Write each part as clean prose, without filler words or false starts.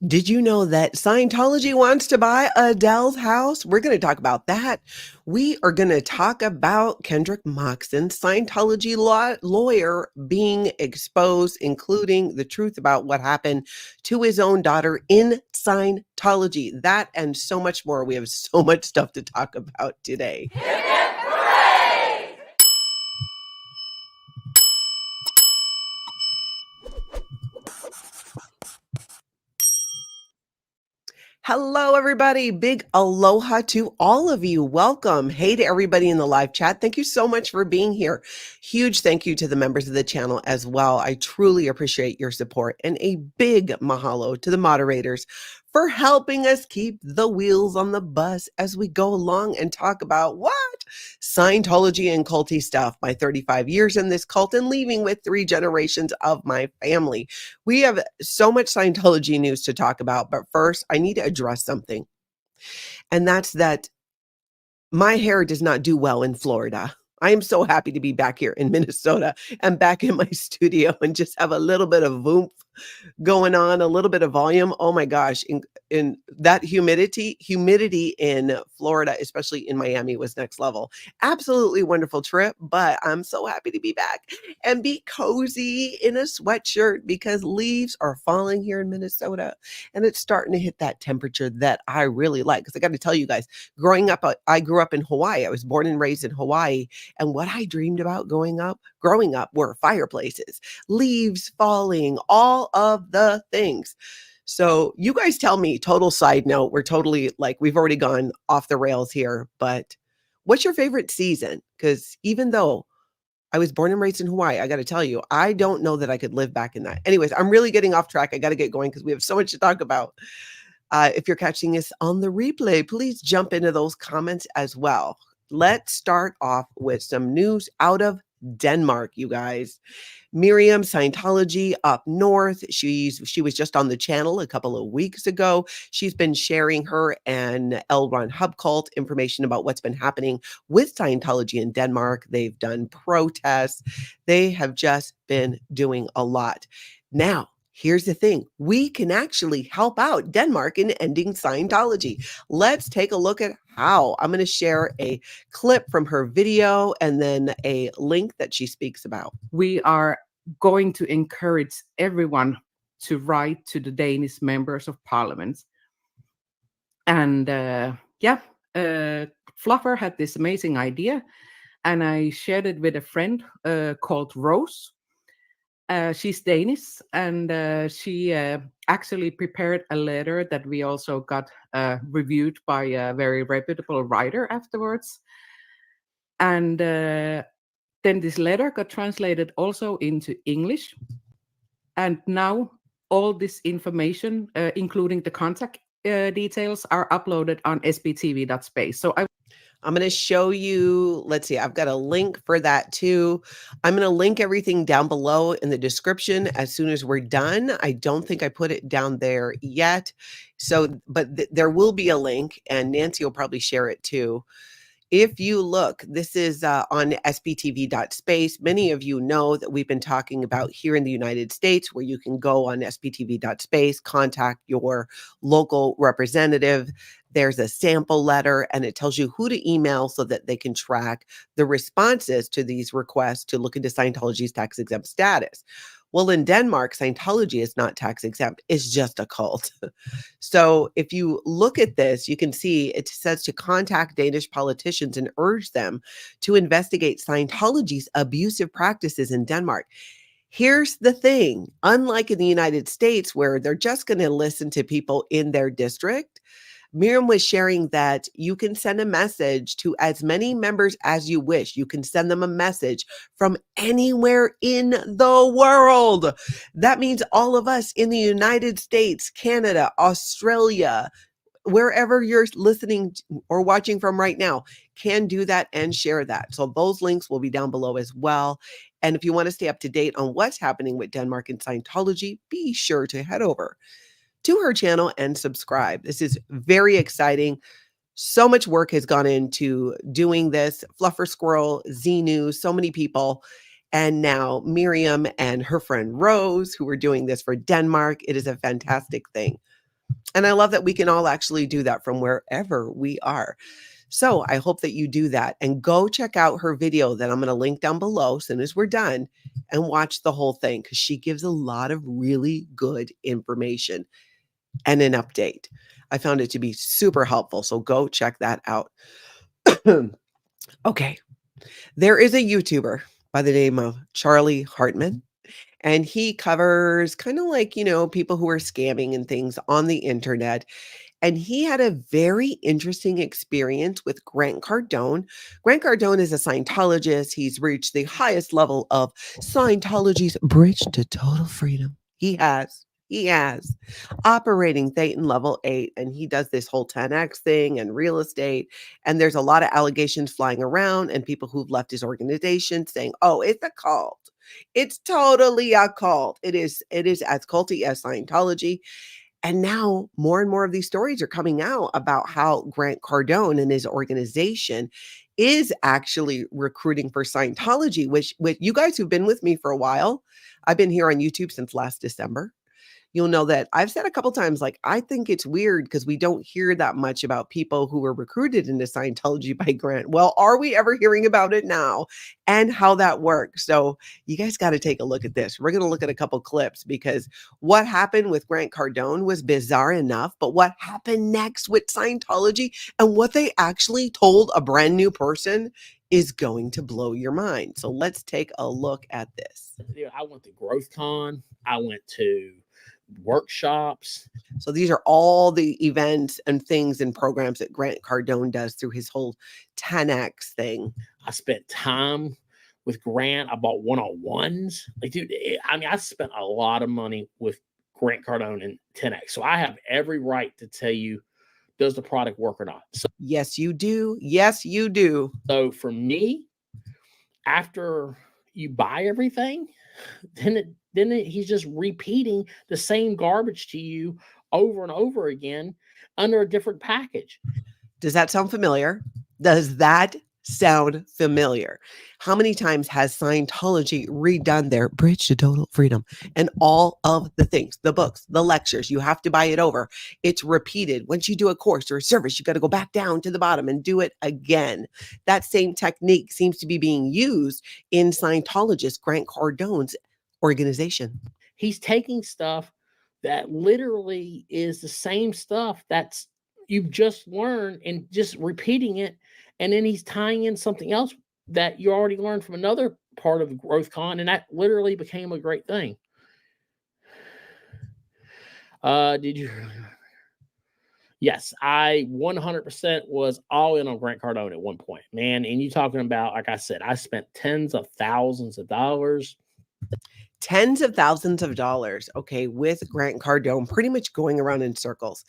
Did you know that Scientology wants to buy Adele's house? We're going to talk about that. We are going to talk about Kendrick Moxon, Scientology lawyer, being exposed, including the truth about what happened to his own daughter in Scientology. That and so much more. We have so much stuff to talk about today. Hello, everybody. Big aloha to all of you. Welcome. Hey to everybody in the live chat. Thank you so much for being here. Huge thank you to the members of the channel as well. I truly appreciate your support, and a big mahalo to the moderators for helping us keep the wheels on the bus as we go along and talk about what? Scientology and culty stuff. My 35 years in this cult and leaving with 3 generations of my family. We have so much Scientology news to talk about, but first I need to address something. And that's that my hair does not do well in Florida. I am so happy to be back here in Minnesota and back in my studio and just have a little bit of oomph going on, a little bit of volume. Oh my gosh, in that humidity in Florida, especially in Miami, was next level. Absolutely wonderful trip, but I'm so happy to be back and be cozy in a sweatshirt because leaves are falling here in Minnesota and it's starting to hit that temperature that I really like. Because I got to tell you guys, growing up, I grew up in Hawaii. I was born and raised in Hawaii, and what I dreamed about growing up were fireplaces, leaves falling, all of the things. So you guys tell me, total side note, we're totally like, we've already gone off the rails here, but what's your favorite season? Because even though I was born and raised in Hawaii, I got to tell you, I don't know that I could live back in that. Anyways, I'm really getting off track. I got to get going because we have so much to talk about. If you're catching this on the replay, please jump into those comments as well. Let's start off with some news out of Denmark, you guys. Miriam, Scientology Up North. She was just on the channel a couple of weeks ago. She's been sharing her and L. Ron Hub Cult information about what's been happening with Scientology in Denmark. They've done protests. They have just been doing a lot. Now, here's the thing. We can actually help out Denmark in ending Scientology. Let's take a look at how. I'm going to share a clip from her video and then a link that she speaks about. We are going to encourage everyone to write to the Danish members of parliament. And Fluffer had this amazing idea, and I shared it with a friend called Rose. She's Danish, and she actually prepared a letter that we also got reviewed by a very reputable writer afterwards. And then this letter got translated also into English. And now all this information, including the contact details, are uploaded on SPTV.SPACE. So I'm going to show you, let's see, I've got a link for that too. I'm going to link everything down below in the description as soon as we're done. I don't think I put it down there yet. So, but there will be a link, and Nancy will probably share it too. If you look, this is on SPTV.SPACE. Many of you know that we've been talking about here in the United States, where you can go on SPTV.SPACE, contact your local representative. There's a sample letter, and it tells you who to email so that they can track the responses to these requests to look into Scientology's tax-exempt status. Well, in Denmark, Scientology is not tax exempt. It's just a cult. So if you look at this, you can see it says to contact Danish politicians and urge them to investigate Scientology's abusive practices in Denmark. Here's the thing. Unlike in the United States, where they're just going to listen to people in their district, Miriam was sharing that you can send a message to as many members as you wish. You can send them a message from anywhere in the world. That means all of us in the United States, Canada, Australia, wherever you're listening or watching from right now, can do that and share that. So those links will be down below as well. And if you want to stay up to date on what's happening with Denmark and Scientology, be sure to head over to her channel and subscribe. This is very exciting. So much work has gone into doing this. Fluffer Squirrel, Z News, so many people. And now Miriam and her friend Rose, who are doing this for Denmark. It is a fantastic thing. And I love that we can all actually do that from wherever we are. So I hope that you do that and go check out her video that I'm going to link down below as soon as we're done and watch the whole thing because she gives a lot of really good information and an update. I found it to be super helpful. So go check that out. Okay. There is a YouTuber by the name of Charlie Hartman. And he covers kind of like, people who are scamming and things on the internet. And he had a very interesting experience with Grant Cardone. Grant Cardone is a Scientologist. He's reached the highest level of Scientology's bridge to total freedom. He has operating Thetan level 8, and he does this whole 10x thing and real estate. And there's a lot of allegations flying around and people who've left his organization saying, oh, it's a cult. It's totally a cult. It is as culty as Scientology. And now more and more of these stories are coming out about how Grant Cardone and his organization is actually recruiting for Scientology, which with you guys who've been with me for a while, I've been here on YouTube since last December. You'll know that I've said a couple times, like, I think it's weird because we don't hear that much about people who were recruited into Scientology by Grant. Well, are we ever hearing about it now and how that works? So you guys got to take a look at this. We're going to look at a couple clips because what happened with Grant Cardone was bizarre enough, but what happened next with Scientology and what they actually told a brand new person is going to blow your mind. So let's take a look at this. I went to GrowthCon. I went to workshops. So these are all the events and things and programs that Grant Cardone does through his whole 10x thing. I spent time with Grant. I bought one-on-ones. Like, dude, I spent a lot of money with Grant Cardone and 10x. So I have every right to tell you, does the product work or not? So, yes, you do. Yes, you do. So for me, after you buy everything, then he's just repeating the same garbage to you over and over again under a different package. Does that sound familiar? Does that sound familiar? How many times has Scientology redone their bridge to total freedom and all of the things, the books, the lectures? You have to buy it over. It's repeated. Once you do a course or a service, you got to go back down to the bottom and do it again. That same technique seems to be being used in Scientologist Grant Cardone's organization. He's taking stuff that literally is the same stuff that's you've just learned and just repeating it. And then he's tying in something else that you already learned from another part of GrowthCon, and that literally became a great thing. Did you? Yes, I 100% was all in on Grant Cardone at one point, man. And you talking about, like I said, I spent tens of thousands of dollars. Tens of thousands of dollars, okay, with Grant Cardone, pretty much going around in circles.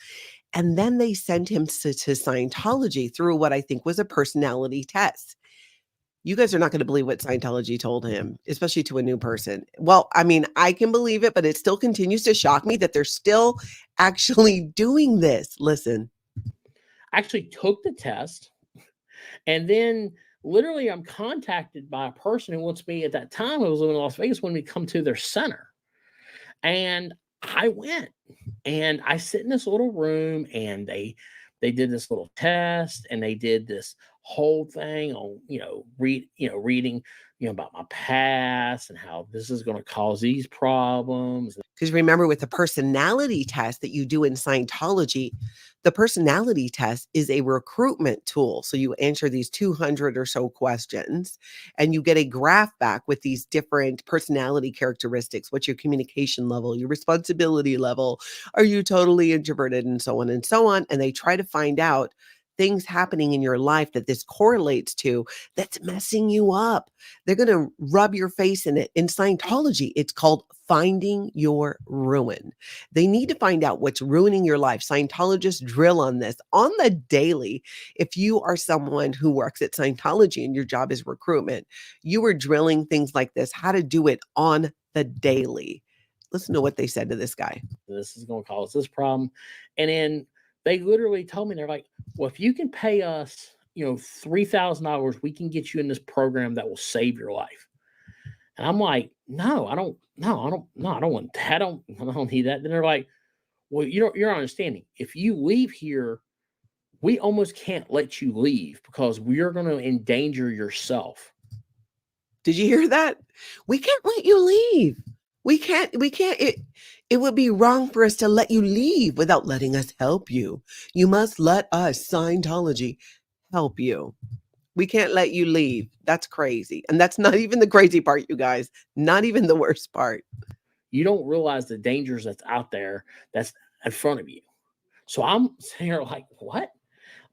And then they sent him to Scientology through what I think was a personality test. You guys are not going to believe what Scientology told him, especially to a new person. Well, I mean, I can believe it, but it still continues to shock me that they're still actually doing this. Listen. I actually took the test, and then literally I'm contacted by a person who wants me, at that time I was living in Las Vegas, wanted me to come to their center. And I went, and I sit in this little room, and they did this little test, and they did this whole thing on, reading, about my past and how this is going to cause these problems. Because remember, with the personality test that you do in Scientology, the personality test is a recruitment tool. So you answer these 200 or so questions and you get a graph back with these different personality characteristics. What's your communication level, your responsibility level? Are you totally introverted, and so on and so on? And they try to find out things happening in your life that this correlates to that's messing you up. They're going to rub your face in it. In Scientology, it's called finding your ruin. They need to find out what's ruining your life. Scientologists drill on this on the daily. If you are someone who works at Scientology and your job is recruitment, you are drilling things like this, how to do it on the daily. Listen to what they said to this guy. This is going to cause this problem. And then they literally told me, they're like, well, if you can pay us, $3,000, we can get you in this program that will save your life. And I'm like, no, I don't want that. I don't need that. Then they're like, Well, you're understanding. If you leave here, we almost can't let you leave because we're going to endanger yourself. Did you hear that? We can't let you leave. We can't, it would be wrong for us to let you leave without letting us help you. You must let us, Scientology, help you. We can't let you leave. That's crazy. And that's not even the crazy part, you guys. Not even the worst part. You don't realize the dangers that's out there that's in front of you. So I'm sitting here like, what? I'm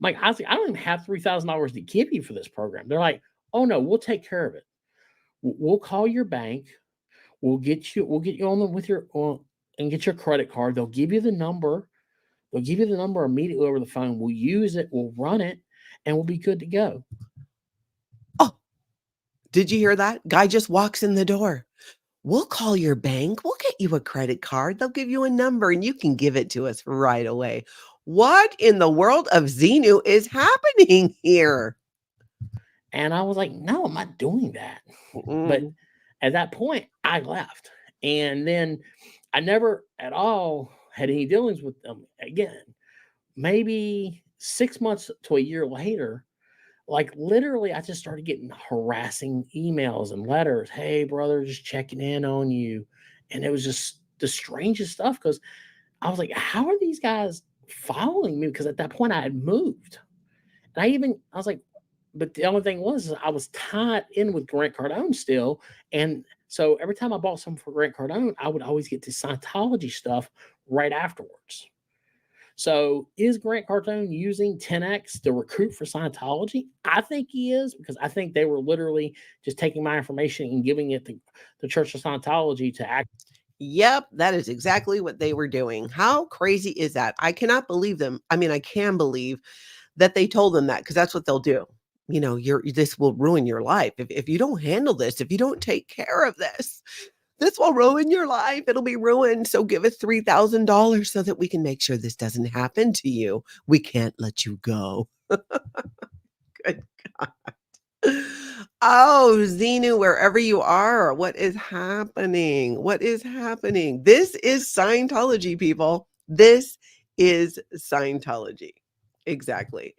like, honestly, I don't even have $3,000 to give you for this program. They're like, oh no, we'll take care of it. We'll call your bank. We'll get you on with your and get your credit card. They'll give you the number. They'll give you the number immediately over the phone. We'll use it. We'll run it, and we'll be good to go. Oh, did you hear that? Guy just walks in the door. We'll call your bank. We'll get you a credit card. They'll give you a number and you can give it to us right away. What in the world of Xenu is happening here? And I was like, no, I'm not doing that. But at that point, I left. And then I never at all had any dealings with them again. Maybe 6 months to a year later, like literally, I just started getting harassing emails and letters. Hey, brother, just checking in on you. And it was just the strangest stuff because I was like, how are these guys following me? Because at that point, I had moved. And I was like, but the only thing was I was tied in with Grant Cardone still. And so every time I bought something for Grant Cardone, I would always get the Scientology stuff right afterwards. So is Grant Cardone using 10X to recruit for Scientology? I think he is, because I think they were literally just taking my information and giving it to the Church of Scientology to act. Yep, that is exactly what they were doing. How crazy is that? I cannot believe them. I mean, I can believe that they told them that because that's what they'll do. You know, this will ruin your life. If you don't handle this, if you don't take care of this, this will ruin your life. It'll be ruined. So give us $3,000 so that we can make sure this doesn't happen to you. We can't let you go. Good God. Oh, Xenu, wherever you are, what is happening? What is happening? This is Scientology, people. This is Scientology. Exactly.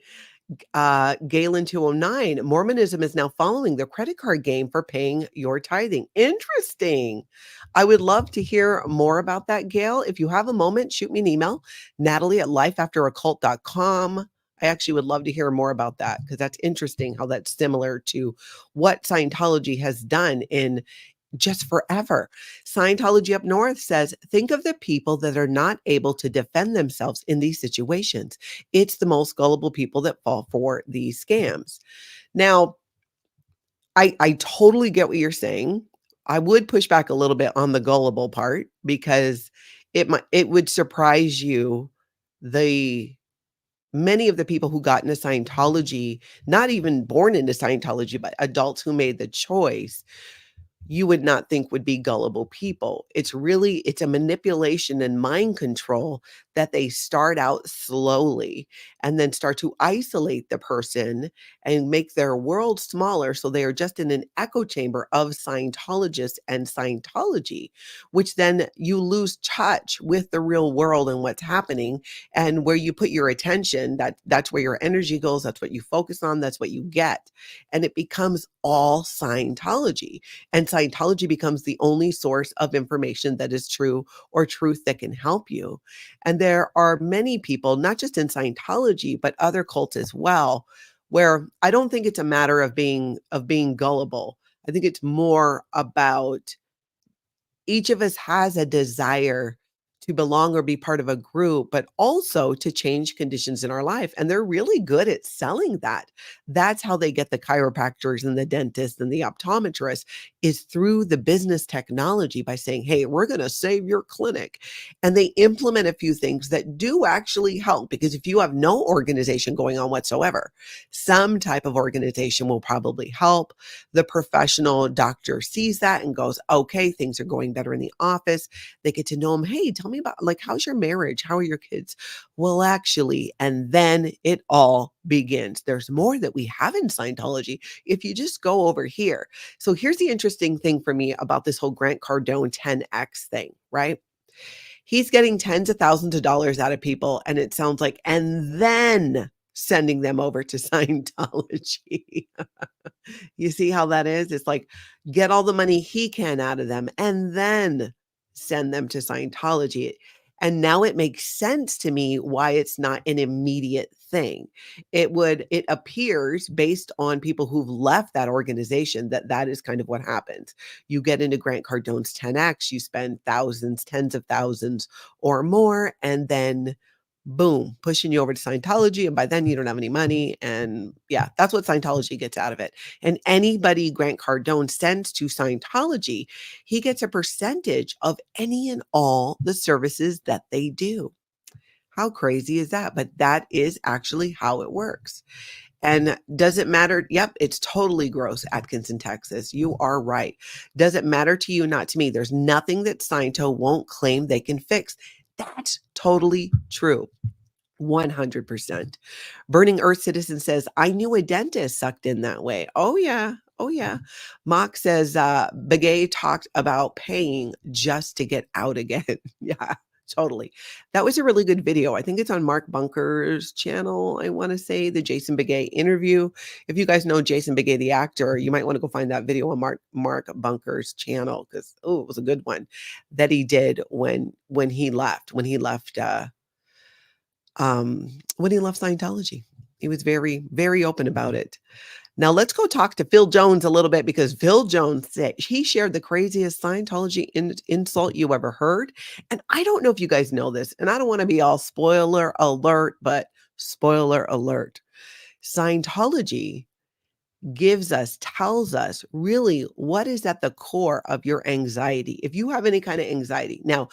Galen 209, Mormonism is now following the credit card game for paying your tithing. Interesting. I would love to hear more about that, Gail. If you have a moment, shoot me an email, Natalie@lifeafteroccult.com. I actually would love to hear more about that because that's interesting how that's similar to what Scientology has done in just forever. Scientology Up North says, think of the people that are not able to defend themselves in these situations. It's the most gullible people that fall for these scams. Now, I totally get what you're saying. I would push back a little bit on the gullible part because it would surprise you many of the people who got into Scientology, not even born into Scientology, but adults who made the choice, you would not think would be gullible people. It's a manipulation and mind control that they start out slowly and then start to isolate the person and make their world smaller. So they are just in an echo chamber of Scientologists and Scientology, which then you lose touch with the real world and what's happening. And where you put your attention, that's where your energy goes. That's what you focus on. That's what you get. And it becomes all Scientology. And Scientology becomes the only source of information that is true or truth that can help you. And there are many people, not just in Scientology, but other cults as well, where I don't think it's a matter of being gullible. I think it's more about each of us has a desire to belong or be part of a group, but also to change conditions in our life. And they're really good at selling that. That's how they get the chiropractors and the dentists and the optometrists, is through the business technology by saying, hey, we're going to save your clinic. And they implement a few things that do actually help, because if you have no organization going on whatsoever, some type of organization will probably help. The professional doctor sees that and goes, okay, things are going better in the office. They get to know them. Hey, tell me about, like, how's your marriage? How are your kids? Well, actually, and then it all begins. There's more that we have in Scientology if you just go over here. So here's the interesting thing for me about this whole Grant Cardone 10X thing, right? He's getting tens of thousands of dollars out of people, and it sounds like, and then sending them over to Scientology. You see how that is? It's like, get all the money he can out of them and then send them to Scientology. And now it makes sense to me why it's not an immediate thing. It appears based on people who've left that organization that that is kind of what happens. You get into Grant Cardone's 10X, you spend thousands, tens of thousands or more, and then boom, pushing you over to Scientology. And by then you don't have any money. And yeah, that's what Scientology gets out of it. And anybody Grant Cardone sends to Scientology, he gets a percentage of any and all the services that they do. How crazy is that? But that is actually how it works. And does it matter? Yep, it's totally gross, Atkinson, Texas. You are right. Does it matter to you? Not to me. There's nothing that Sciento won't claim they can fix. That's totally true. 100%. Burning Earth Citizen says, I knew a dentist sucked in that way. Oh, yeah. Oh, yeah. Mock says, Begay talked about paying just to get out again. Yeah, totally. That was a really good video. I think it's on Mark Bunker's channel. I want to say the Jason Begay interview. If you guys know Jason Begay, the actor, you might want to go find that video on Mark Bunker's channel, because, oh, it was a good one that he did when he left Scientology. He was very, very open about it. Now let's go talk to Phil Jones a little bit, because Phil Jones said he shared the craziest Scientology insult you ever heard. And I don't know if you guys know this, and I don't want to be all spoiler alert, but spoiler alert. Scientology tells us really what is at the core of your anxiety. If you have any kind of anxiety. Now,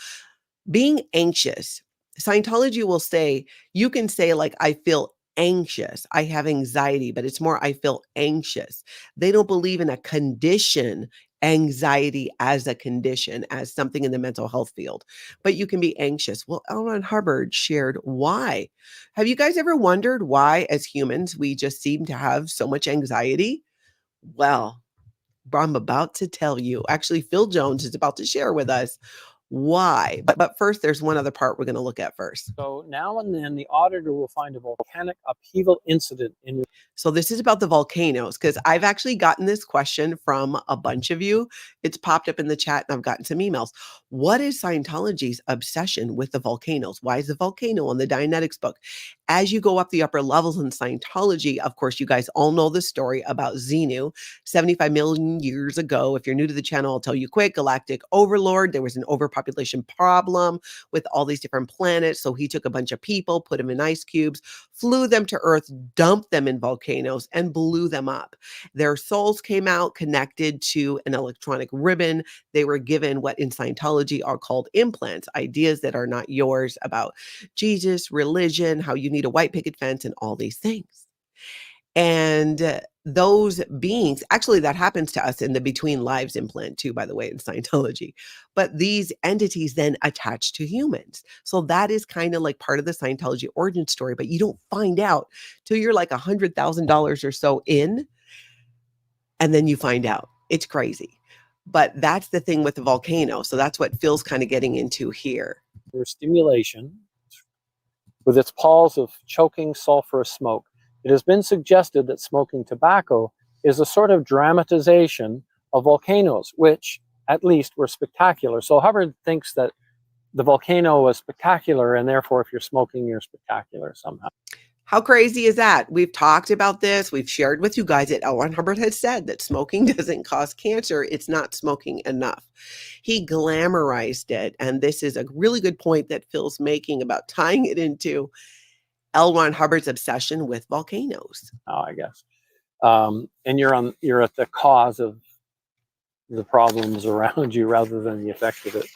being anxious, Scientology will say, you can say like, I feel anxious, I have anxiety, but it's more, I feel anxious. They don't believe in a condition, anxiety as a condition, as something in the mental health field, but you can be anxious. Well, L. Ron Hubbard shared why. Have you guys ever wondered why, as humans, we just seem to have so much anxiety? Well, I'm about to tell you. Actually, Phil Jones is about to share with us why. But first, there's one other part we're going to look at first. So now and then the auditor will find a volcanic upheaval incident in. So this is about the volcanoes, because I've actually gotten this question from a bunch of you. It's popped up in the chat and I've gotten some emails. What is Scientology's obsession with the volcanoes? Why is the volcano on the Dianetics book? As you go up the upper levels in Scientology, of course, you guys all know the story about Xenu, 75 million years ago. If you're new to the channel, I'll tell you quick. Galactic overlord. There was an overpopulation problem with all these different planets. So he took a bunch of people, put them in ice cubes, flew them to Earth, dumped them in volcanoes, and blew them up. Their souls came out connected to an electronic ribbon. They were given what in Scientology are called implants, ideas that are not yours about Jesus, religion, how you need a white picket fence, and all these things. And those beings, actually that happens to us in the Between Lives implant too, by the way, in Scientology, but these entities then attach to humans. So that is kind of like part of the Scientology origin story, but you don't find out till you're like $100,000 or so in, and then you find out. It's crazy. But that's the thing with the volcano. So that's what Phil's kind of getting into here. For stimulation, with its palls of choking sulfurous smoke. It has been suggested that smoking tobacco is a sort of dramatization of volcanoes, which at least were spectacular. So Hubbard thinks that the volcano was spectacular, and therefore if you're smoking, you're spectacular somehow. How crazy is that? We've talked about this. We've shared with you guys that L. Ron Hubbard has said that smoking doesn't cause cancer. It's not smoking enough. He glamorized it. And this is a really good point that Phil's making about tying it into L. Ron Hubbard's obsession with volcanoes. Oh, I guess. And you're at the cause of the problems around you rather than the effect of it.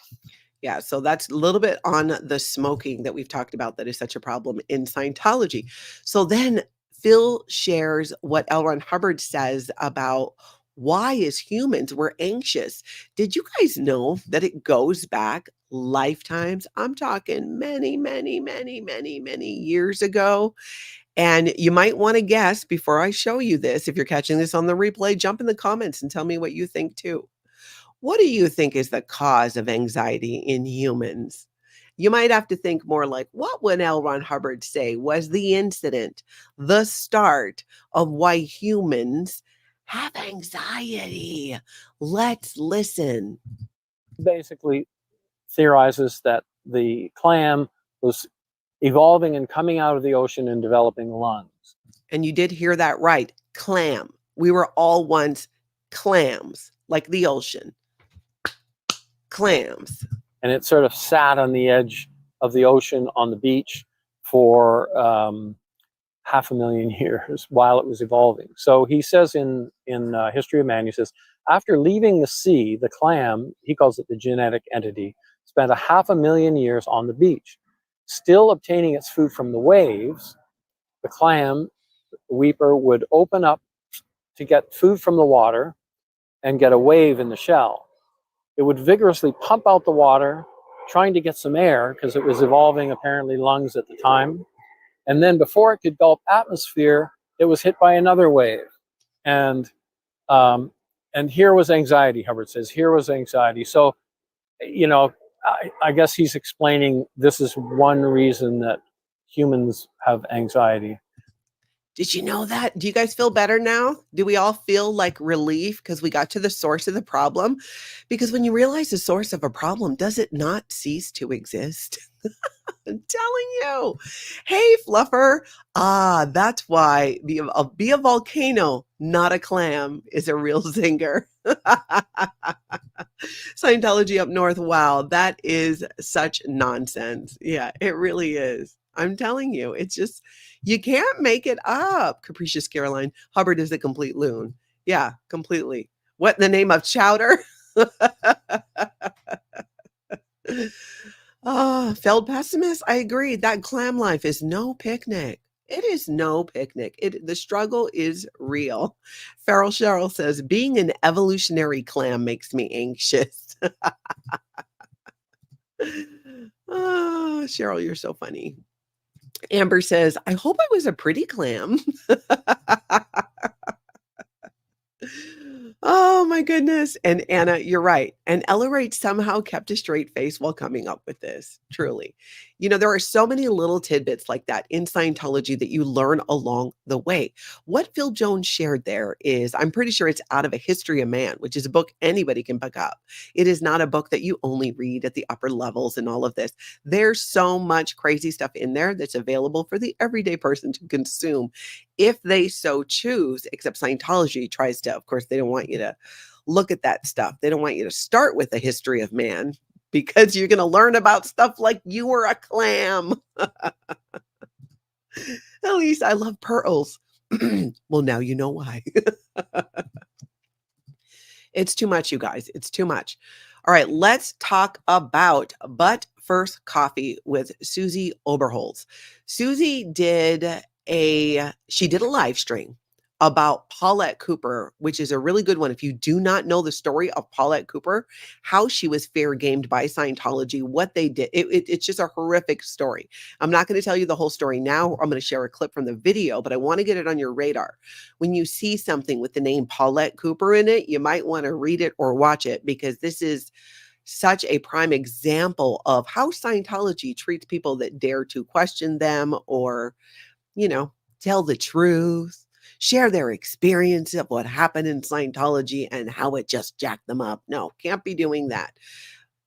Yeah, so that's a little bit on the smoking that we've talked about that is such a problem in Scientology. So then Phil shares what L. Ron Hubbard says about why as humans we're anxious. Did you guys know that it goes back lifetimes? I'm talking many, many, many, many, many years ago. And you might want to guess before I show you this. If you're catching this on the replay, jump in the comments and tell me what you think too. What do you think is the cause of anxiety in humans? You might have to think more like, what would L. Ron Hubbard say was the incident, the start of why humans have anxiety? Let's listen. Basically theorizes that the clam was evolving and coming out of the ocean and developing lungs. And you did hear that right. Clam. We were all once clams, like the ocean. Clams. And it sort of sat on the edge of the ocean on the beach for 500,000 years while it was evolving. So he says in History of Man, he says, after leaving the sea, the clam, he calls it the genetic entity, spent 500,000 years on the beach, still obtaining its food from the waves. The clam, the weeper, would open up to get food from the water and get a wave in the shell. It would vigorously pump out the water, trying to get some air, because it was evolving apparently lungs at the time. And then before it could gulp atmosphere, it was hit by another wave. And here was anxiety, Hubbard says. Here was anxiety. So, you know, I guess he's explaining this is one reason that humans have anxiety. Did you know that? Do you guys feel better now? Do we all feel like relief because we got to the source of the problem? Because when you realize the source of a problem, does it not cease to exist? I'm telling you. Hey, Fluffer. That's why be a volcano, not a clam, is a real zinger. Scientology Up North. Wow, that is such nonsense. Yeah, it really is. I'm telling you, it's just, you can't make it up. Capricious Caroline. Hubbard is a complete loon. Yeah, completely. What in the name of chowder? Failed pessimist. I agree. That clam life is no picnic. It is no picnic. The struggle is real. Feral Cheryl says, being an evolutionary clam makes me anxious. Oh, Cheryl, you're so funny. Amber says, I hope I was a pretty clam. Oh my goodness. And Anna, you're right. And Ella Wright somehow kept a straight face while coming up with this. Truly. You know, there are so many little tidbits like that in Scientology that you learn along the way. What Phil Jones shared there is, I'm pretty sure it's out of A History of Man, which is a book anybody can pick up. It is not a book that you only read at the upper levels and all of this. There's so much crazy stuff in there that's available for the everyday person to consume if they so choose, except Scientology tries to, of course, they don't want you to look at that stuff. They don't want you to start with A History of Man because you're going to learn about stuff like you were a clam. At least I love pearls. Well, now you know why. It's too much, you guys. It's too much. All right, let's talk about But First Coffee with Susie Oberholz. Susie did a live stream about Paulette Cooper, which is a really good one. If you do not know the story of Paulette Cooper, how she was fair gamed by Scientology, what they did, it's just a horrific story. I'm not going to tell you the whole story now. I'm going to share a clip from the video, but I want to get it on your radar. When you see something with the name Paulette Cooper in it, you might want to read it or watch it, because this is such a prime example of how Scientology treats people that dare to question them or, you know, tell the truth, share their experience of what happened in Scientology and how it just jacked them up. No, can't be doing that.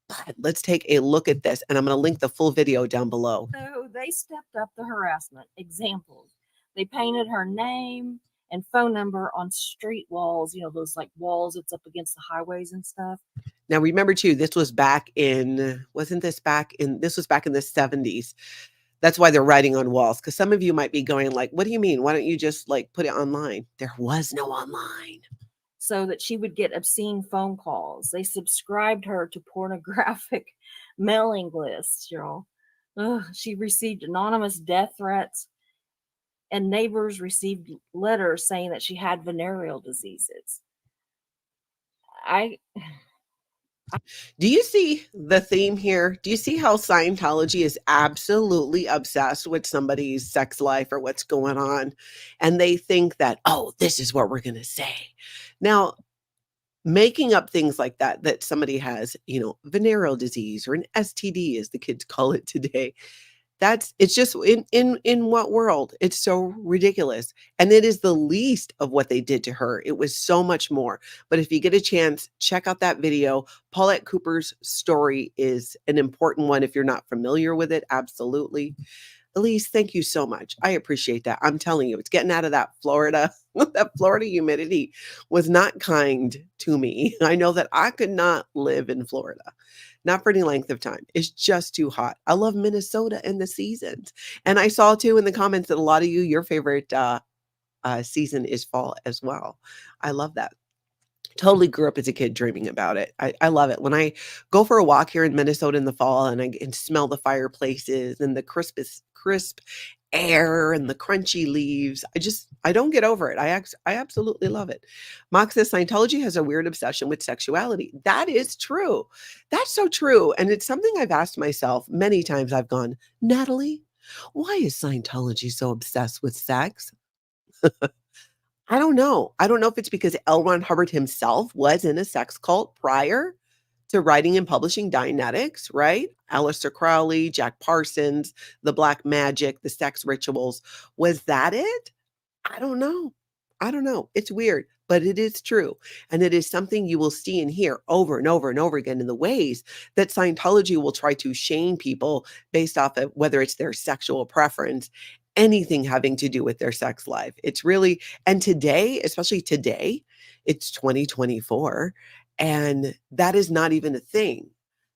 But let's take a look at this, and I'm going to link the full video down below. So they stepped up the harassment. Examples. They painted her name and phone number on street walls, you know, those like walls that's up against the highways and stuff. Now, remember too, this was back in, this was back in the 70s. That's why they're writing on walls. Because some of you might be going like, what do you mean? Why don't you just like put it online? There was no online. So that she would get obscene phone calls. They subscribed her to pornographic mailing lists, y'all. She received anonymous death threats, and neighbors received letters saying that she had venereal diseases. Do you see the theme here? Do you see how Scientology is absolutely obsessed with somebody's sex life or what's going on? And they think that, oh, this is what we're going to say. Now, making up things like that, that somebody has, venereal disease or an STD, as the kids call it today. It's just in what world? It's so ridiculous. And it is the least of what they did to her. It was so much more. But if you get a chance, check out that video. Paulette Cooper's story is an important one if you're not familiar with it. Absolutely. Elise, thank you so much. I appreciate that. I'm telling you, it's getting out of that Florida. That Florida humidity was not kind to me. I know that I could not live in Florida, not for any length of time. It's just too hot. I love Minnesota and the seasons. And I saw too in the comments that a lot of you, your favorite season is fall as well. I love that. Totally grew up as a kid dreaming about it. I love it. When I go for a walk here in Minnesota in the fall and I can smell the fireplaces and the crisp air and the crunchy leaves, I don't get over it. I absolutely love it. Mox says Scientology has a weird obsession with sexuality. That is true. That's so true. And it's something I've asked myself many times. I've gone, Natalie, why is Scientology so obsessed with sex? I don't know. I don't know if it's because L. Ron Hubbard himself was in a sex cult prior to writing and publishing Dianetics, right? Aleister Crowley, Jack Parsons, the black magic, the sex rituals. Was that it? I don't know. I don't know. It's weird, but it is true. And it is something you will see and hear over and over and over again in the ways that Scientology will try to shame people based off of whether it's their sexual preference, anything having to do with their sex life. It's really, and today, especially today, it's 2024, and that is not even a thing.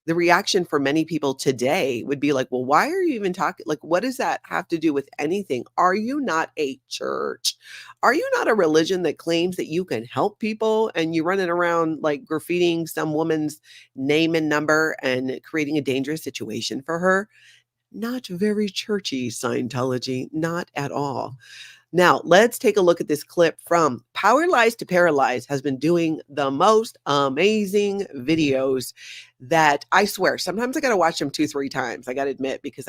The reaction for many people today would be like, well, why are you even talking? Like, what does that have to do with anything? Are you not a church? Are you not a religion that claims that you can help people and you running around like graffitiing some woman's name and number and creating a dangerous situation for her? Not very churchy, Scientology, not at all. Now, let's take a look at this clip from Power Lies to Paralyze has been doing the most amazing videos that I swear, sometimes I got to watch them 2-3 times. I got to admit, because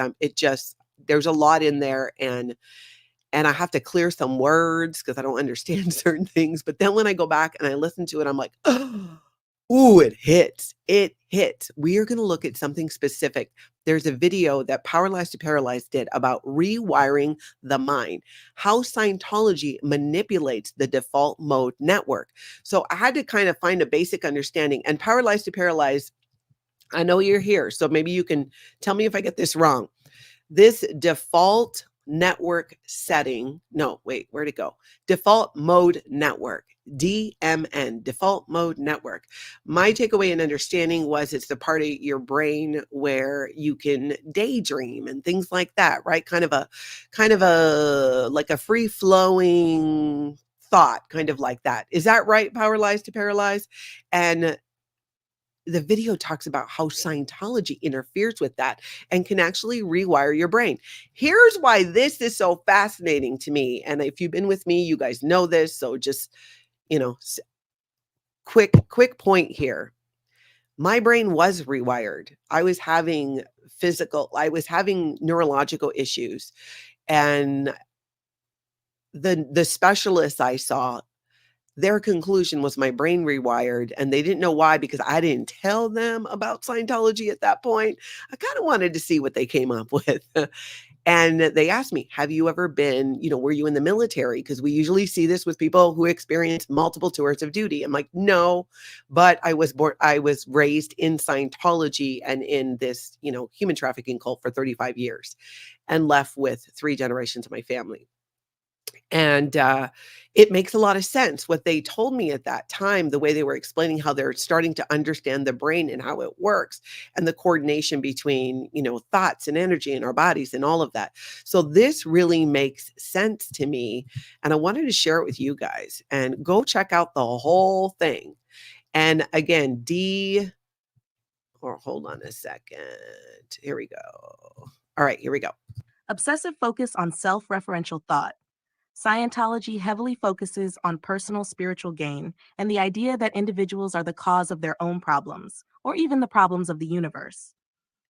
there's a lot in there and I have to clear some words because I don't understand certain things. But then when I go back and I listen to it, I'm like, ooh, it hits. It hits. We are going to look at something specific. There's a video that Power Lies to Paralyze did about rewiring the mind, how Scientology manipulates the default mode network. So I had to kind of find a basic understanding. And Power Lies to Paralyze, I know you're here, so maybe you can tell me if I get this wrong. This default network setting, no, wait, where'd it go? Default mode network, DMN, default mode network. My takeaway and understanding was it's the part of your brain where you can daydream and things like that, right? Kind of a like a free flowing thought, kind of like that. Is that right? Power Lies to Paralyze. And the video talks about how Scientology interferes with that and can actually rewire your brain. Here's why this is so fascinating to me. And if you've been with me, you guys know this. So just, quick point here. My brain was rewired. I was having neurological issues. And the specialists I saw, their conclusion was my brain rewired, and they didn't know why because I didn't tell them about Scientology at that point. I kind of wanted to see what they came up with. And they asked me, have you ever been, were you in the military? Because we usually see this with people who experience multiple tours of duty. I'm like, no, but I was raised in Scientology and in this, human trafficking cult for 35 years and left with 3 generations of my family. And it makes a lot of sense what they told me at that time, the way they were explaining how they're starting to understand the brain and how it works and the coordination between, thoughts and energy in our bodies and all of that. So this really makes sense to me. And I wanted to share it with you guys and go check out the whole thing. And again, hold on a second. Here we go. All right, here we go. Obsessive focus on self-referential thought. Scientology heavily focuses on personal spiritual gain and the idea that individuals are the cause of their own problems, or even the problems of the universe.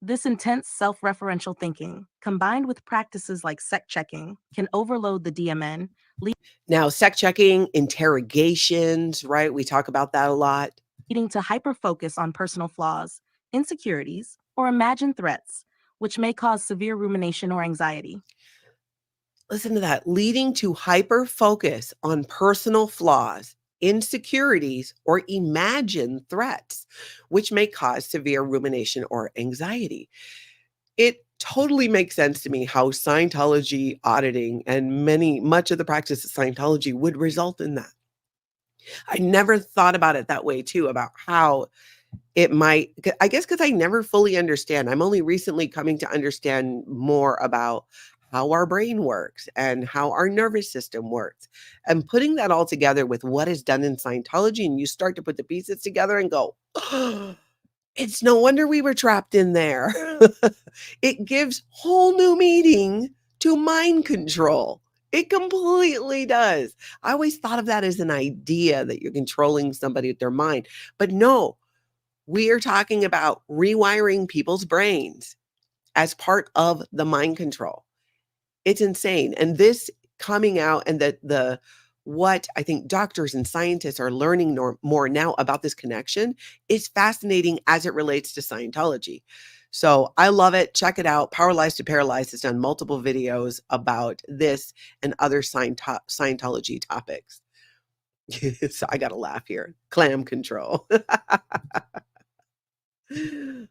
This intense self-referential thinking, combined with practices like sec checking, can overload the DMN. Now, sec checking, interrogations, right? We talk about that a lot. Leading to hyper-focus on personal flaws, insecurities, or imagined threats, which may cause severe rumination or anxiety. Listen to that. Leading to hyper focus on personal flaws, insecurities, or imagined threats, which may cause severe rumination or anxiety. It totally makes sense to me how Scientology auditing and much of the practice of Scientology would result in that. I never thought about it that way too, about how it might, I guess, because I never fully understand. I'm only recently coming to understand more about how our brain works and how our nervous system works. And putting that all together with what is done in Scientology, and you start to put the pieces together and go, oh, it's no wonder we were trapped in there. It gives whole new meaning to mind control. It completely does. I always thought of that as an idea that you're controlling somebody with their mind. But no, we are talking about rewiring people's brains as part of the mind control. It's insane. And this coming out, and the what I think doctors and scientists are learning more now about this connection is fascinating as it relates to Scientology. So I love it. Check it out. Powerless to Paralyzed has done multiple videos about this and other Scientology topics. So I got to laugh here. Clam control.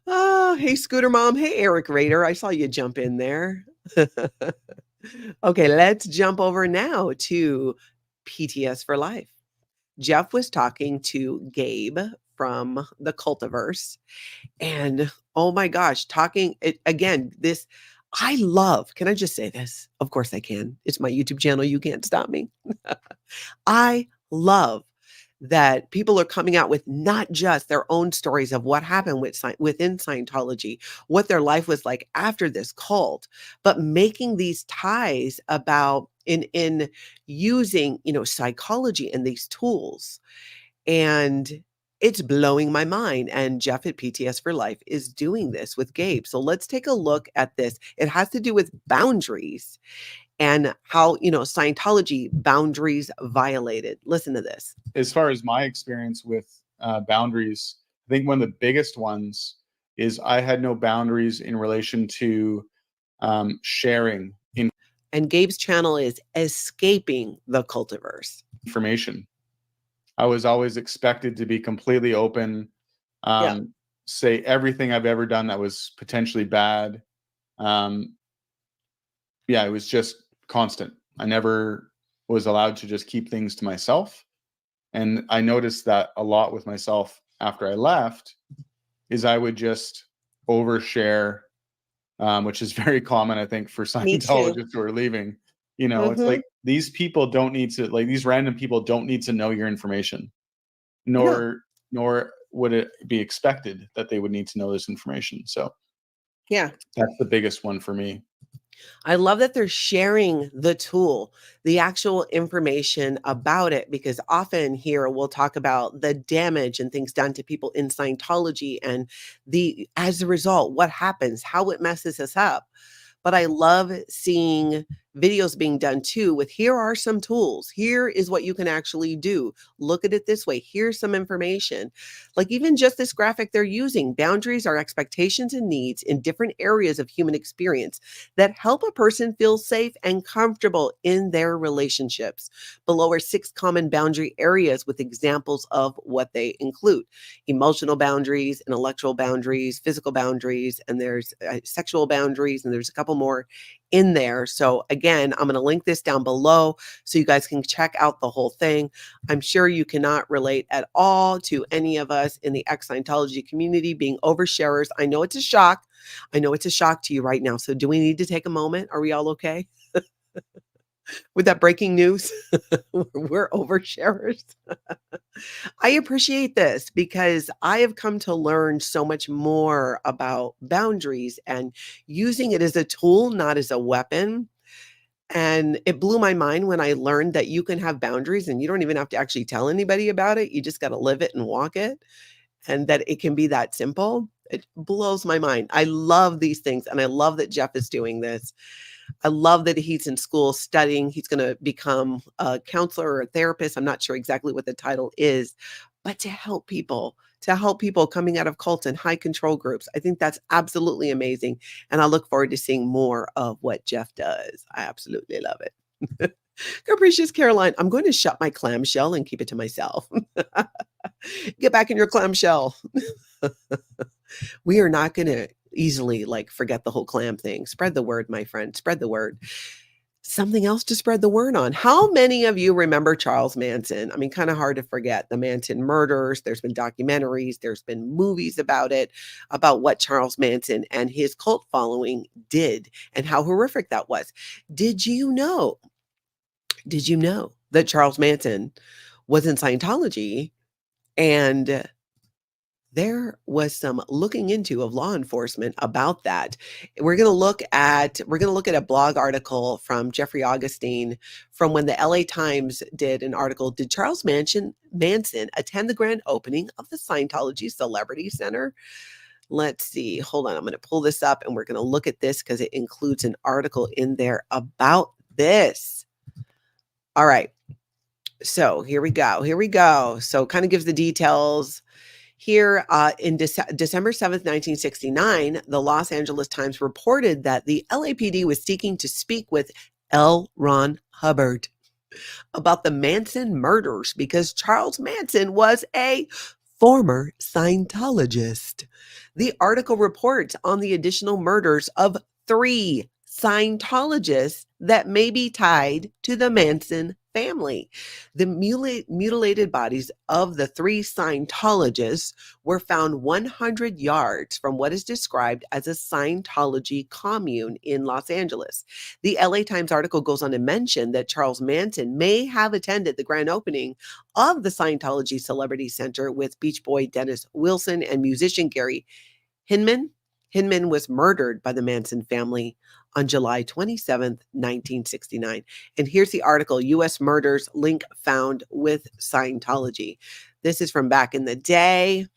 Oh, hey, Scooter Mom. Hey, Eric Rader. I saw you jump in there. Okay, let's jump over now to PTS for Life. Jeff was talking to Gabe from the Cultiverse. And oh my gosh, this, I love, can I just say this? Of course I can. It's my YouTube channel. You can't stop me. I love that people are coming out with not just their own stories of what happened within Scientology, what their life was like after this cult, but making these ties about in using, psychology and these tools. And it's blowing my mind. And Jeff at PTS for Life is doing this with Gabe. So let's take a look at this. It has to do with boundaries and how, Scientology boundaries violated. Listen to this. As far as my experience with boundaries, I think one of the biggest ones is I had no boundaries in relation to sharing And Gabe's channel is Escaping the Cultiverse. information. I was always expected to be completely open, say everything I've ever done that was potentially bad. It was just constant. I never was allowed to just keep things to myself. And I noticed that a lot with myself after I left is I would just overshare, which is very common, I think, for Scientologists who are leaving. It's like these people don't need to, like these random people don't need to know your information, nor would it be expected that they would need to know this information. So yeah, that's the biggest one for me. I love that they're sharing the tool, the actual information about it, because often here we'll talk about the damage and things done to people in Scientology and as a result, what happens, how it messes us up. But I love seeing videos being done too with, here are some tools. Here is what you can actually do. Look at it this way. Here's some information. Like even just this graphic they're using, boundaries are expectations and needs in different areas of human experience that help a person feel safe and comfortable in their relationships. Below are 6 common boundary areas with examples of what they include: emotional boundaries, intellectual boundaries, physical boundaries, and there's sexual boundaries, and there's a couple more in there. So again, I'm going to link this down below so you guys can check out the whole thing. I'm sure you cannot relate at all to any of us in the ex-Scientology community being oversharers. I know it's a shock. I know it's a shock to you right now. So do we need to take a moment? Are we all okay with that breaking news? We're oversharers. I appreciate this because I have come to learn so much more about boundaries and using it as a tool, not as a weapon. And it blew my mind when I learned that you can have boundaries and you don't even have to actually tell anybody about it. You just got to live it and walk it, and that it can be that simple. It blows my mind. I love these things, and I love that Jeff is doing this. I love that he's in school studying. He's going to become a counselor or a therapist. I'm not sure exactly what the title is, but to help people coming out of cults and high control groups. I think that's absolutely amazing. And I look forward to seeing more of what Jeff does. I absolutely love it. Capricious Caroline, I'm going to shut my clamshell and keep it to myself. Get back in your clamshell. We are not going to easily forget the whole clam thing. Spread the word, my friend. Spread the word. Something else to spread the word on. How many of you remember Charles Manson? I mean, kind of hard to forget the Manson murders. There's been documentaries. There's been movies about it, about what Charles Manson and his cult following did and how horrific that was. Did you know that Charles Manson was in Scientology, and there was some looking into of law enforcement about that. We're going to look at a blog article from Jeffrey Augustine from when the LA Times did an article. Did Charles Manson attend the grand opening of the Scientology Celebrity Center? Let's see. Hold on. I'm going to pull this up and we're going to look at this because it includes an article in there about this. All right. So here we go. So it kind of gives the details. Here in December 7th, 1969, the Los Angeles Times reported that the LAPD was seeking to speak with L. Ron Hubbard about the Manson murders because Charles Manson was a former Scientologist. The article reports on the additional murders of 3 Scientologists that may be tied to the Manson family. The mutilated bodies of the 3 Scientologists were found 100 yards from what is described as a Scientology commune in Los Angeles. The LA Times article goes on to mention that Charles Manson may have attended the grand opening of the Scientology Celebrity Center with Beach Boy Dennis Wilson and musician Gary Hinman. Hinman was murdered by the Manson family on July 27th, 1969. And here's the article, U.S. Murders Link Found with Scientology. This is from back in the day.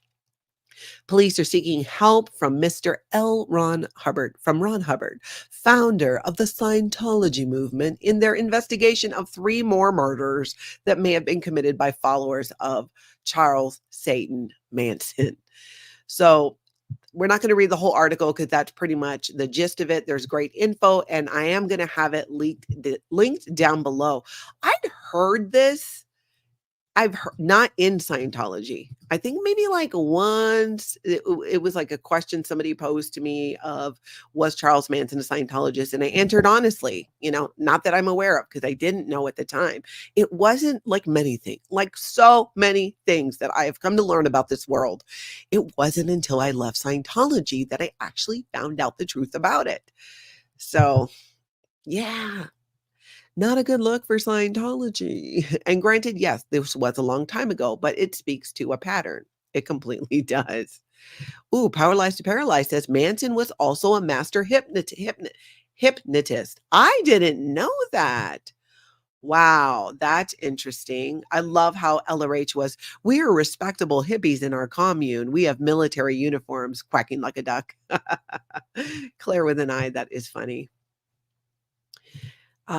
Police are seeking help from Mr. Ron Hubbard, founder of the Scientology movement, in their investigation of 3 more murders that may have been committed by followers of Charles Satan Manson. So we're not going to read the whole article because that's pretty much the gist of it. There's great info, and I am going to have it linked down below. I'd heard this. I've heard, not in Scientology. I think maybe once it was a question somebody posed to me of, was Charles Manson a Scientologist? And I answered honestly, not that I'm aware of, because I didn't know at the time. It wasn't many things, so many things that I have come to learn about this world. It wasn't until I left Scientology that I actually found out the truth about it. So, yeah. Not a good look for Scientology. And granted, yes, this was a long time ago, but it speaks to a pattern. It completely does. Ooh, Powerlize to Paralyze says Manson was also a master hypnotist. I didn't know that. Wow, that's interesting. I love how LRH was, we are respectable hippies in our commune. We have military uniforms, quacking like a duck. Claire with an eye, that is funny.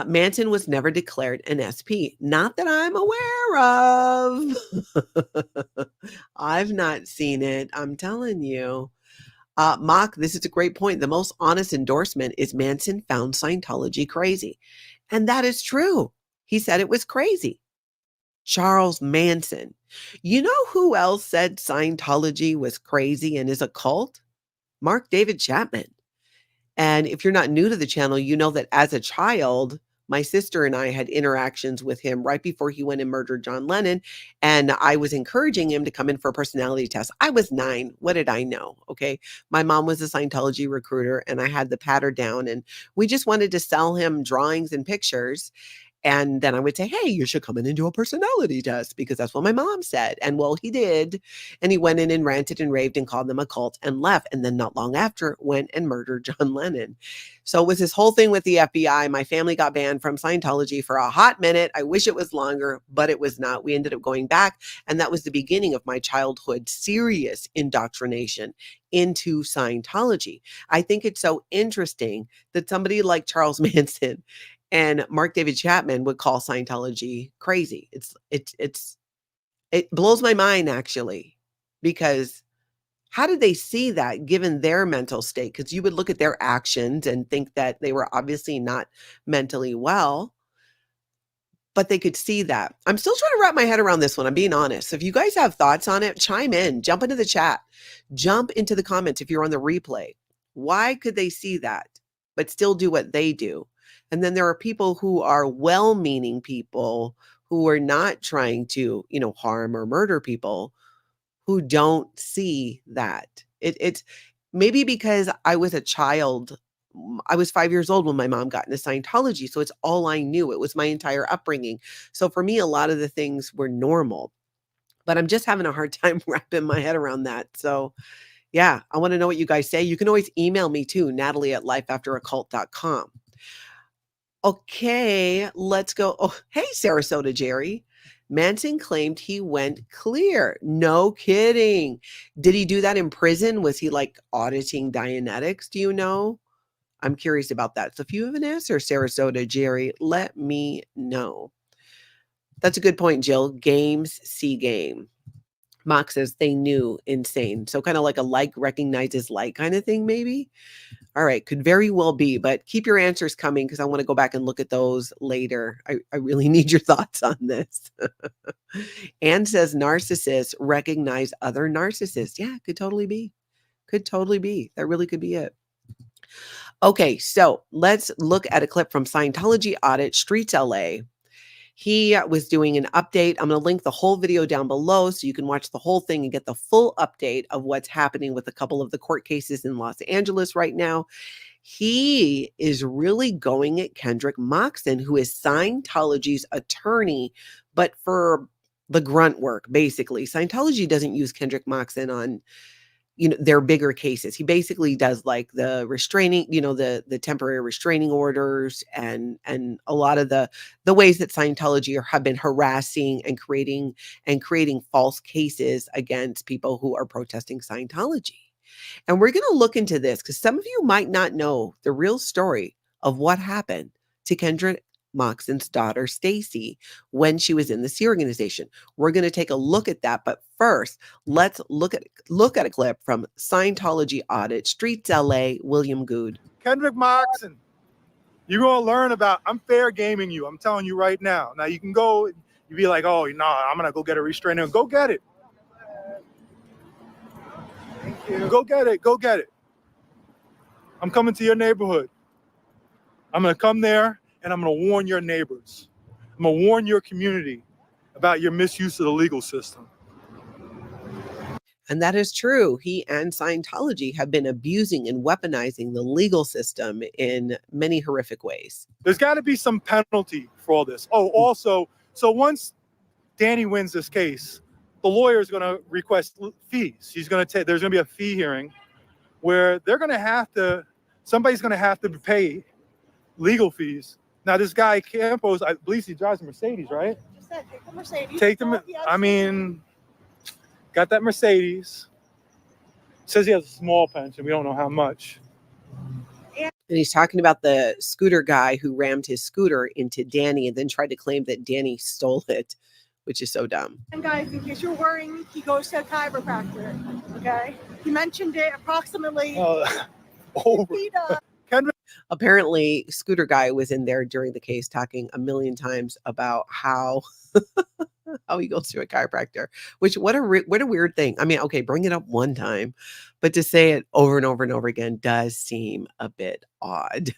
Manson was never declared an SP. Not that I'm aware of. I've not seen it. I'm telling you. Mock, this is a great point. The most honest endorsement is Manson found Scientology crazy. And that is true. He said it was crazy. Charles Manson. You know who else said Scientology was crazy and is a cult? Mark David Chapman. And if you're not new to the channel, you know that as a child, my sister and I had interactions with him right before he went and murdered John Lennon. And I was encouraging him to come in for a personality test. I was 9. What did I know? Okay. My mom was a Scientology recruiter and I had the patter down, and we just wanted to sell him drawings and pictures. And then I would say, hey, you should come in and do a personality test because that's what my mom said. And well, he did. And he went in and ranted and raved and called them a cult and left. And then not long after went and murdered John Lennon. So it was this whole thing with the FBI. My family got banned from Scientology for a hot minute. I wish it was longer, but it was not. We ended up going back. And that was the beginning of my childhood serious indoctrination into Scientology. I think it's so interesting that somebody like Charles Manson and Mark David Chapman would call Scientology crazy. It blows my mind actually, because how did they see that given their mental state? Because you would look at their actions and think that they were obviously not mentally well, but they could see that. I'm still trying to wrap my head around this one. I'm being honest. So if you guys have thoughts on it, chime in, jump into the chat, jump into the comments if you're on the replay. Why could they see that, but still do what they do? And then there are people who are well-meaning people who are not trying to, harm or murder people, who don't see that. It's maybe because I was a child. I was 5 years old when my mom got into Scientology. So it's all I knew. It was my entire upbringing. So for me, a lot of the things were normal, but I'm just having a hard time wrapping my head around that. So yeah, I want to know what you guys say. You can always email me too, Natalie@lifeafteraccult.com. Okay, let's go. Oh, hey, Sarasota Jerry. Manson claimed he went clear. No kidding. Did he do that in prison? Was he like auditing Dianetics? Do you know? I'm curious about that. So if you have an answer, Sarasota Jerry, let me know. That's a good point, Jill. Games, see game. Mock says they knew. Insane. So kind of like a like recognizes like kind of thing, maybe. All right, could very well be, but keep your answers coming because I want to go back and look at those later. I really need your thoughts on this. Anne says narcissists recognize other narcissists. Yeah, could totally be. Could totally be. That really could be it. Okay, so let's look at a clip from Scientology Audit Streets LA. He was doing an update. I'm going to link the whole video down below so you can watch the whole thing and get the full update of what's happening with a couple of the court cases in Los Angeles right now. He is really going at Kendrick Moxon, who is Scientology's attorney, but for the grunt work, basically. Scientology doesn't use Kendrick Moxon on their bigger cases. He basically does like the restraining, the temporary restraining orders and a lot of the ways that Scientology have been harassing and creating false cases against people who are protesting Scientology. And we're going to look into this because some of you might not know the real story of what happened to Kendrick Moxon's daughter, Stacy, when she was in the Sea organization. We're going to take a look at that. But first, let's look at a clip from Scientology Audit, Streets LA, William Good. Kendrick Moxon, you're going to learn about, I'm fair gaming you. I'm telling you right now. Now you can go, you be like, oh, no, I'm going to go get a restraining. Go get it. Thank you. Go get it. Go get it. I'm coming to your neighborhood. I'm going to come there. And I'm going to warn your neighbors. I'm going to warn your community about your misuse of the legal system. And that is true. He and Scientology have been abusing and weaponizing the legal system in many horrific ways. There's got to be some penalty for all this. Oh, also, so once Danny wins this case, the lawyer is going to request fees. He's going to take, there's going to be a fee hearing where they're going to have to, somebody's going to have to pay legal fees. Now, this guy, Campos, I believe he drives a Mercedes, right? Just said, take the Mercedes. Take them. I mean, got that Mercedes. Says he has a small pension. We don't know how much. And he's talking about the scooter guy who rammed his scooter into Danny and then tried to claim that Danny stole it, which is so dumb. And guys, in case you're worrying, he goes to a chiropractor, okay? He mentioned it approximately. Over. Kendrick. Apparently, Scooter Guy was in there during the case talking a million times about how he goes to a chiropractor, which what a weird thing. I mean, okay, bring it up one time, but to say it over and over and over again does seem a bit odd.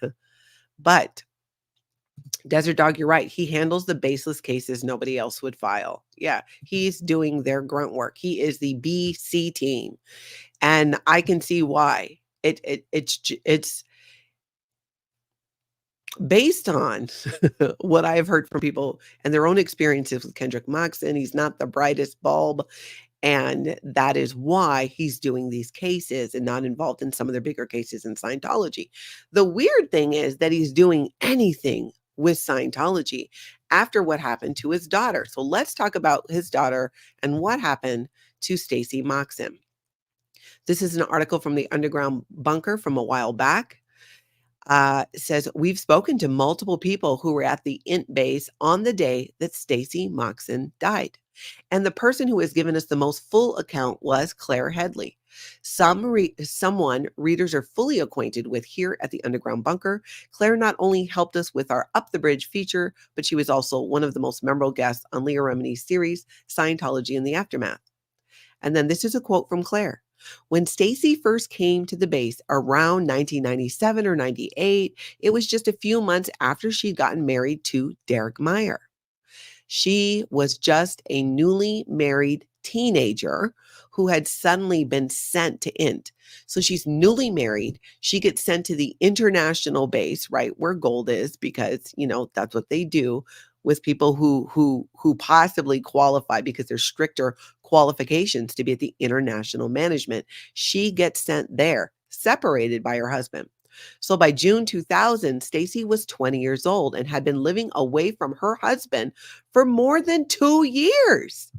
But Desert Dog, you're right. He handles the baseless cases nobody else would file. Yeah, he's doing their grunt work. He is the BC team, and I can see why. It's based on what I have heard from people and their own experiences with Kendrick Moxon, he's not the brightest bulb. And that is why he's doing these cases and not involved in some of the bigger cases in Scientology. The weird thing is that he's doing anything with Scientology after what happened to his daughter. So let's talk about his daughter and what happened to Stacey Moxon. This is an article from the Underground Bunker from a while back. Says, we've spoken to multiple people who were at the INT base on the day that Stacey Moxon died. And the person who has given us the most full account was Claire Headley. Someone readers are fully acquainted with here at the Underground Bunker. Claire not only helped us with our Up the Bridge feature, but she was also one of the most memorable guests on Leah Remini's series, Scientology in the Aftermath. And then this is a quote from Claire. When Stacey first came to the base around 1997 or 98, it was just a few months after she'd gotten married to Derek Meyer. She was just a newly married teenager who had suddenly been sent to INT. So she's newly married. She gets sent to the international base, right, where gold is, because, you know, that's what they do with people who possibly qualify because there's stricter qualifications to be at the international management. She gets sent there, separated by her husband. So by June 2000, Stacey was 20 years old and had been living away from her husband for more than 2 years.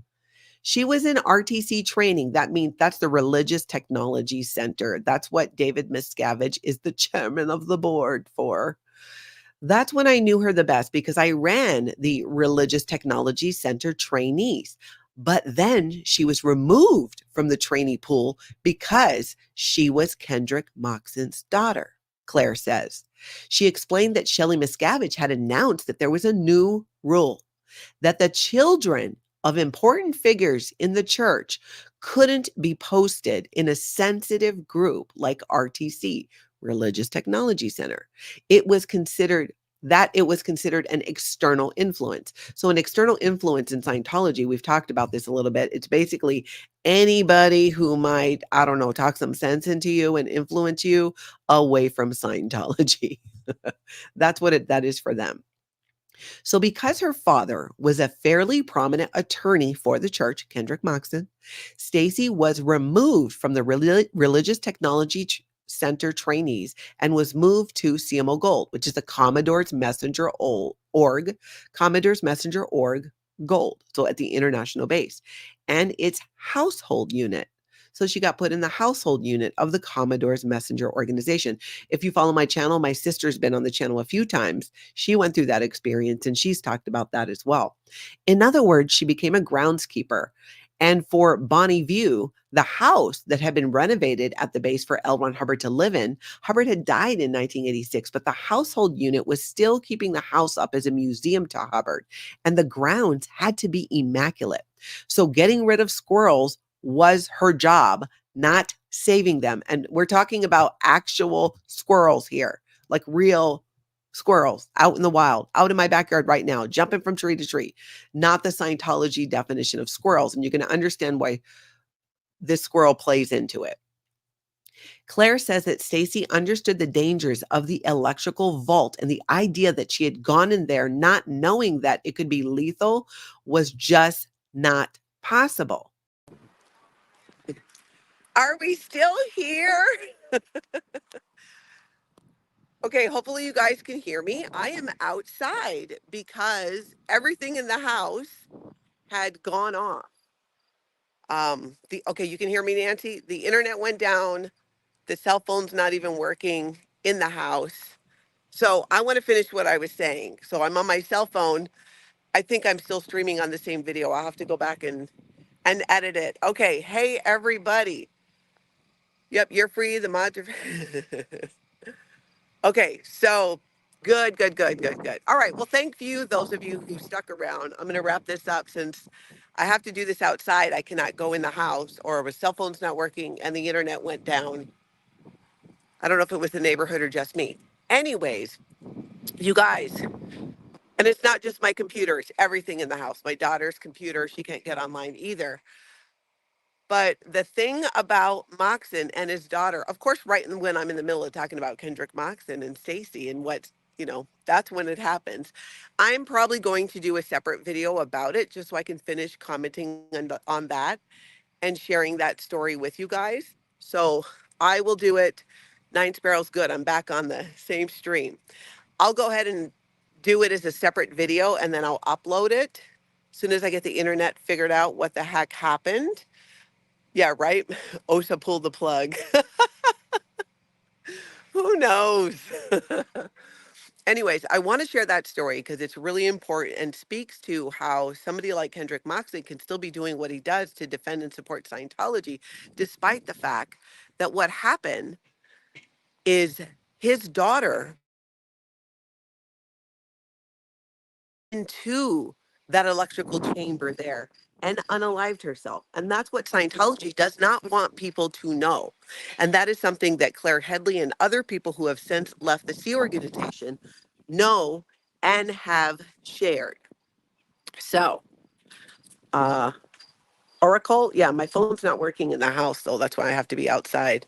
She was in RTC training. That means that's the Religious Technology Center. That's what David Miscavige is the chairman of the board for. That's when I knew her the best because I ran the Religious Technology Center trainees. But then she was removed from the trainee pool because she was Kendrick Moxon's daughter, Claire says. She explained that Shelley Miscavige had announced that there was a new rule, that the children of important figures in the church couldn't be posted in a sensitive group like RTC, Religious Technology Center. It was considered an external influence. So an external influence in Scientology, we've talked about this a little bit. It's basically anybody who might, I don't know, talk some sense into you and influence you away from Scientology. That's what that is for them. So because her father was a fairly prominent attorney for the church, Kendrick Moxon, Stacey was removed from the Religious Technology Center trainees and was moved to CMO Gold, which is the Commodore's Messenger org, Commodore's Messenger org Gold, so at the international base, and its household unit. So she got put in the household unit of the Commodore's Messenger organization. If you follow my channel, my sister's been on the channel a few times. She went through that experience and she's talked about that as well. In other words, she became a groundskeeper. And for Bonnie View, the house that had been renovated at the base for L. Ron Hubbard to live in, Hubbard had died in 1986, but the household unit was still keeping the house up as a museum to Hubbard. And the grounds had to be immaculate. So getting rid of squirrels was her job, not saving them. And we're talking about actual squirrels here, like real squirrels out in the wild, out in my backyard right now, jumping from tree to tree, not the Scientology definition of squirrels. And you're going to understand why this squirrel plays into it. Claire says that Stacey understood the dangers of the electrical vault, and the idea that she had gone in there not knowing that it could be lethal was just not possible. Are we still here? Okay, hopefully you guys can hear me. I am outside because everything in the house had gone off. Okay, you can hear me, Nancy. The internet went down. The cell phone's not even working in the house. So I want to finish what I was saying. So I'm on my cell phone. I think I'm still streaming on the same video. I'll have to go back and edit it. Okay, hey everybody. Yep, you're free. The mods are okay, so good. All right, well, thank you, those of you who stuck around. I'm going to wrap this up since I have to do this outside. I cannot go in the house, or my cell phone's not working and the internet went down. I don't know if it was the neighborhood or just me. Anyways, you guys, and it's not just my computer, it's everything in the house. My daughter's computer, she can't get online either. But the thing about Moxon and his daughter, of course, right when I'm in the middle of talking about Kendrick Moxon and Stacey and what you know, that's when it happens. I'm probably going to do a separate video about it just so I can finish commenting on that and sharing that story with you guys. So I will do it. Nine Sparrows, good. I'm back on the same stream. I'll go ahead and do it as a separate video and then I'll upload it as soon as I get the internet figured out what the heck happened. Yeah, right? OSHA pulled the plug. Who knows? Anyways, I want to share that story because it's really important and speaks to how somebody like Kendrick Moxon can still be doing what he does to defend and support Scientology, despite the fact that what happened is his daughter into that electrical chamber there and unalived herself. And that's what Scientology does not want people to know. And that is something that Claire Headley and other people who have since left the Sea organization know and have shared. So, Oracle, yeah, my phone's not working in the house, so that's why I have to be outside.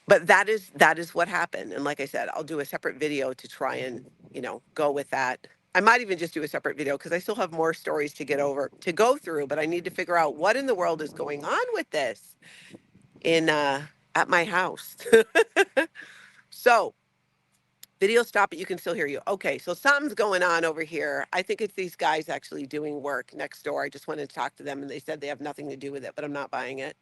But that is what happened. And like I said, I'll do a separate video to try and, you know, go with that. I might even just do a separate video because I still have more stories to go through, but I need to figure out what in the world is going on with this in at my house. So, video stop, but you can still hear you. Okay, so something's going on over here. I think it's these guys actually doing work next door. I just wanted to talk to them and they said they have nothing to do with it, but I'm not buying it.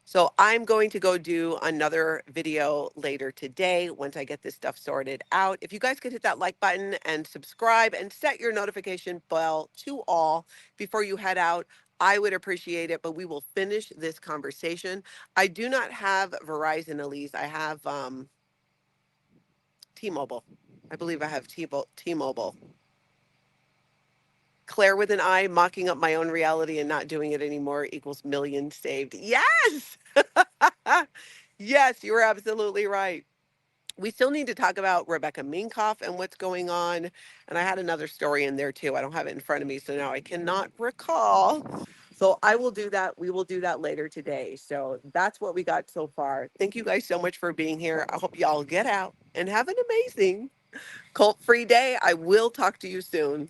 So I'm going to go do another video later today once I get this stuff sorted out. If you guys could hit that like button and subscribe and set your notification bell to all before you head out, I would appreciate it, but we will finish this conversation. I do not have Verizon, Elise. I have T-Mobile. I believe I have T-Mobile. Claire with an I, mocking up my own reality and not doing it anymore equals millions saved. Yes! Yes, you were absolutely right. We still need to talk about Rebecca Minkoff and what's going on. And I had another story in there too. I don't have it in front of me, so now I cannot recall. So I will do that. We will do that later today. So that's what we got so far. Thank you guys so much for being here. I hope y'all get out and have an amazing cult-free day. I will talk to you soon.